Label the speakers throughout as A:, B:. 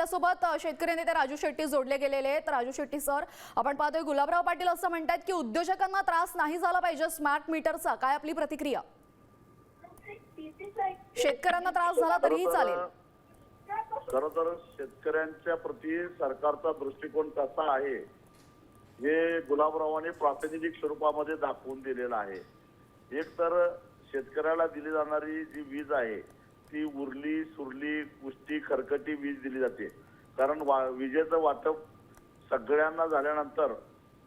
A: आपल्यासोबत शेतकरी नेते राजू शेट्टी जोडले गेलेले आहेत। राजू शेट्टी सर, आपण पाहतोय गुलाबराव पाटील असं म्हणतात की उद्योजकांना त्रास नाही झाला पाहिजे स्मार्ट मीटरचा, काय आपली प्रतिक्रिया? शेतकऱ्यांना त्रास झाला तरीही चालेल?
B: खरं तर शेतकऱ्यांच्या प्रति सरकारचा दृष्टिकोन कसा आहे हे गुलाबरावांनी प्रातिनिधिक स्वरूपामध्ये दाखवून दिलेलं आहे। एक तर शेतकऱ्याला दिली जाणारी जी वीज आहे ती उरली सुरली कुष्टी खरकटी वीज दिली जाते, कारण विजेचं वाटप सगळ्यांना झाल्यानंतर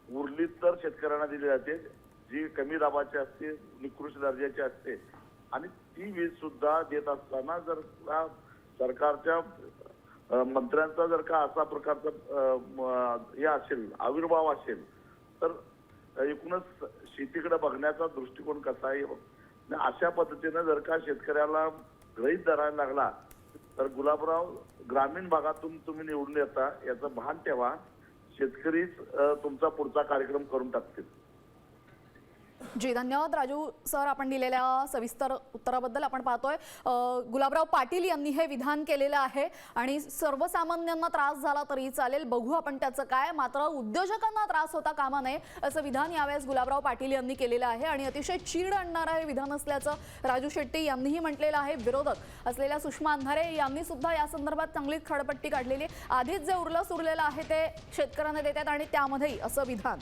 B: उरलीत तर शेतकऱ्यांना दिली जाते, जी कमी दाबाची असते निकृष्ट दर्जाची असते। आणि ती वीज सुद्धा देत असताना जर सरकारच्या मंत्र्यांचा जर का असा प्रकारचा हे असेल आविर्भाव असेल तर एकूणच शेतीकडे बघण्याचा दृष्टिकोन कसा आहे, अशा पद्धतीने जर का शेतकऱ्याला गृहीत धरायला लागला तर गुलाबराव ग्रामीण भागातून तुम्ही निवडून येता याचं भान ठेवा, शेतकरीच तुमचा पुढचा कार्यक्रम करून टाकतील।
A: जी धन्यवाद राजू सर, आपण दिलेल्या सविस्तर उत्तराबद्दल। आपण पाहतोय गुलाबराव पाटील यांनी हे विधान केलेलं आहे आणि सर्वसामान्यांना त्रास झाला तरी चालेल, बघू आपण त्याचं काय, मात्र उद्योजकांना त्रास होता कामा नये असं विधान यावेळेस गुलाबराव पाटील यांनी केलेलं आहे आणि अतिशय चीड आणणारं हे विधान असल्याचं राजू शेट्टी यांनीही म्हटलेलं आहे। विरोधक असलेल्या सुषमा अंधारे यांनी सुद्धा या संदर्भात चांगली खळपट्टी काढलेली आहे। आधीच जे उरलं सुरलेलं आहे ते शेतकऱ्यांना देतात आणि त्यामध्येही असं विधान।